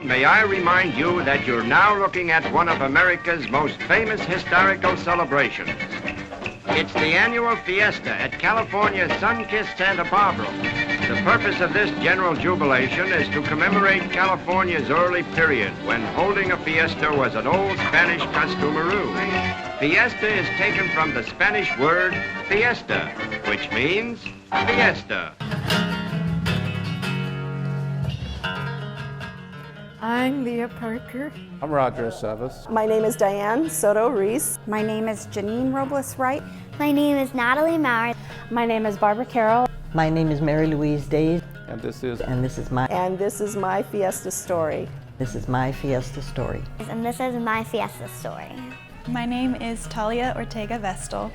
May I remind you that you're now looking at one of America's most famous historical celebrations. It's the annual fiesta at California's sun-kissed Santa Barbara. The purpose of this general jubilation is to commemorate California's early period when holding a fiesta was an old Spanish customaroo. Fiesta is taken from the Spanish word fiesta, which means fiesta. I'm Leah Parker. I'm Roger Aceves. My name is Diane Soto Ruiz. My name is Jeanine Robles-Wright. My name is Natalie. My name is Barbara Carroll. My name is Louise Days. And this is my Fiesta story. This is my Fiesta story. And this is my Fiesta story. My name is Talia Ortega Vestal,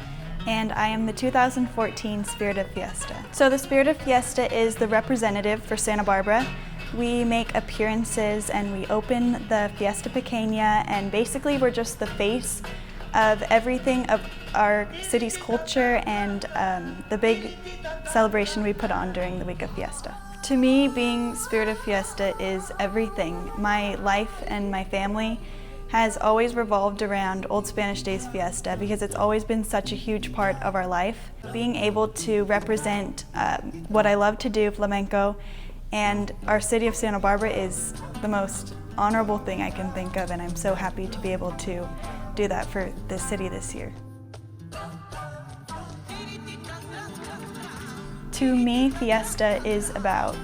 and I am the 2014 Spirit of Fiesta. So the Spirit of Fiesta is the representative for Santa Barbara. We make appearances and we open the Fiesta Pequeña, and basically we're just the face of everything of our city's culture and the big celebration we put on during the week of Fiesta. To me, being Spirit of Fiesta is everything. My life and my family has always revolved around Old Spanish Days Fiesta because it's always been such a huge part of our life. Being able to represent what I love to do, flamenco, and our city of Santa Barbara is the most honorable thing I can think of, and I'm so happy to be able to do that for this city this year. To me, Fiesta is about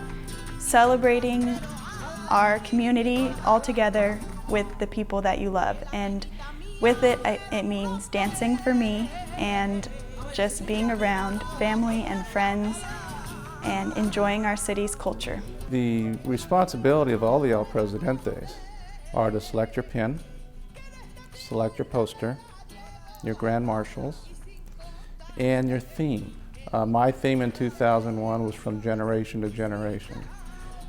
celebrating our community all together with the people that you love, and with it, it means dancing for me and just being around family and friends and enjoying our city's culture. the responsibility of all the El Presidentes are to select your pin, select your poster, your grand marshals, and your theme. My theme in 2001 was From Generation to Generation.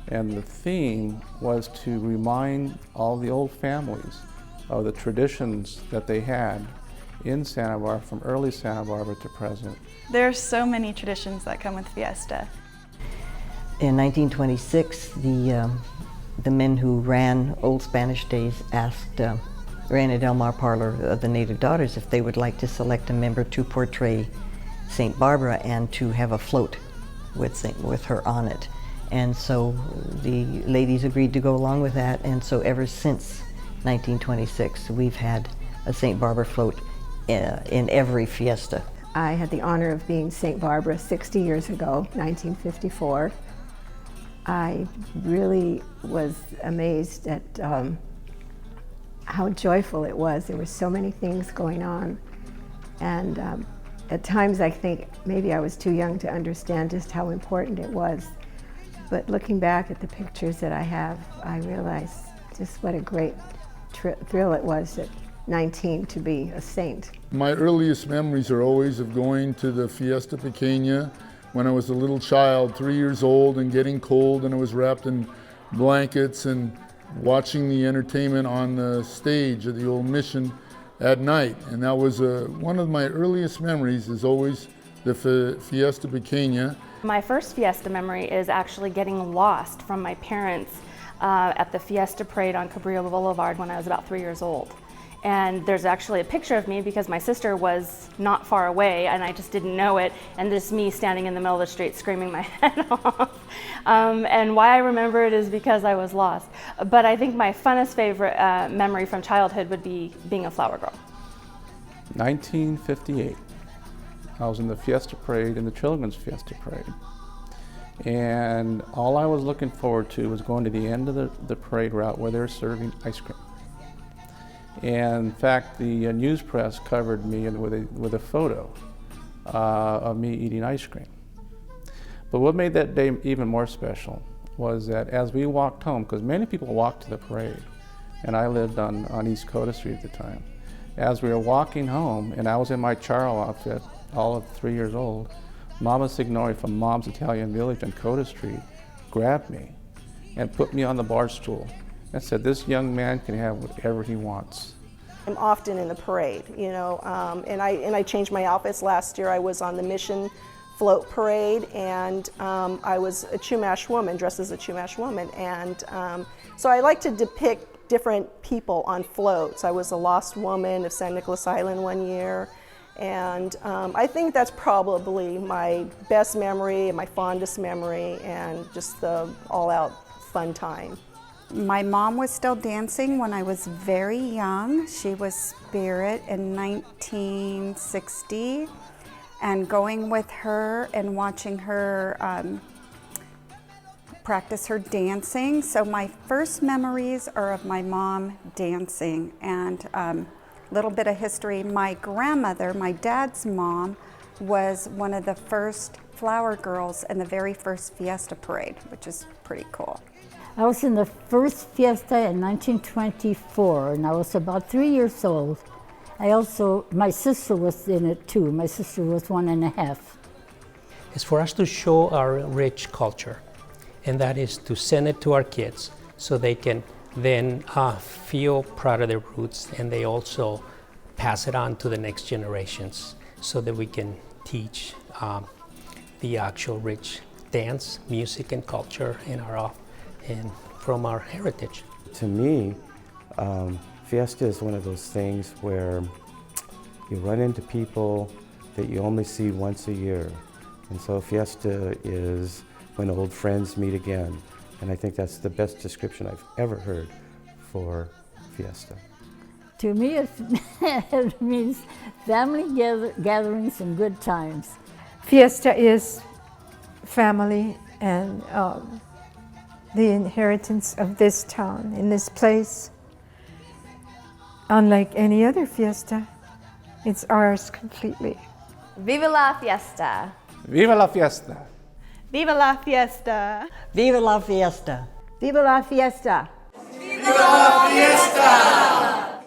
And the theme was to remind all the old families of the traditions that they had in Santa Barbara, from early Santa Barbara to present. There are so many traditions that come with Fiesta. In 1926, the men who ran Old Spanish Days asked Reina Del Mar Parlor of the Native Daughters if they would like to select a member to portray St. Barbara and to have a float with her on it. And so the ladies agreed to go along with that, and so ever since 1926 we've had a St. Barbara float in every fiesta. I had the honor of being St. Barbara 60 years ago, 1954. I really was amazed at how joyful it was. There were so many things going on, and at times I think maybe I was too young to understand just how important it was. But looking back at the pictures that I have, I realize just what a great thrill it was at 19 to be a saint. My earliest memories are always of going to the Fiesta Pequeña when I was a little child, 3 years old, and getting cold, and I was wrapped in blankets and watching the entertainment on the stage at the old mission at night. And that was one of my earliest memories, is always the Fiesta Pequeña. My first Fiesta memory is actually getting lost from my parents at the Fiesta Parade on Cabrillo Boulevard when I was about 3 years old. And there's actually a picture of me because my sister was not far away and I just didn't know it, and this is me standing in the middle of the street screaming my head off. And why I remember it is because I was lost. But I think my funnest favorite memory from childhood would be being a flower girl. 1958. I was in the Fiesta Parade, in the Children's Fiesta Parade. And all I was looking forward to was going to the end of the parade route where they were serving ice cream. And in fact, the news press covered me with a photo of me eating ice cream. But what made that day even more special was that as we walked home, because many people walked to the parade, and I lived on East Coda Street at the time. As we were walking home, and I was in my charro outfit, all of 3 years old, Mama Signori from Mom's Italian Village on Coda Street grabbed me and put me on the bar stool and said, "This young man can have whatever he wants." I'm often in the parade, you know, and I changed my outfits last year. I was on the mission float parade, and I was a Chumash woman, dressed as a Chumash woman. And so I like to depict different people on floats. I was a lost woman of San Nicolas Island one year. And I think that's probably my best memory, my fondest memory, and just the all-out fun time. My mom was still dancing when I was very young. She was Spirit in 1960, and going with her and watching her practice her dancing. So my first memories are of my mom dancing. And little bit of history, my grandmother, my dad's mom, was one of the first flower girls in the very first Fiesta parade, which is pretty cool. I was in the first Fiesta in 1924, and I was about 3 years old. My sister was in it too. My sister was 1.5. It's for us to show our rich culture, and that is to send it to our kids so they can then feel proud of their roots, and they also pass it on to the next generations so that we can teach the actual rich dance, music, and culture and from our heritage. To me, Fiesta is one of those things where you run into people that you only see once a year. And so Fiesta is when old friends meet again. And I think that's the best description I've ever heard for Fiesta. To me, it means family gatherings and good times. Fiesta is family and the inheritance of this town, in this place. Unlike any other fiesta, it's ours completely. Viva la Fiesta! Viva la Fiesta! Viva la Fiesta! Viva la Fiesta! Viva la Fiesta! Viva la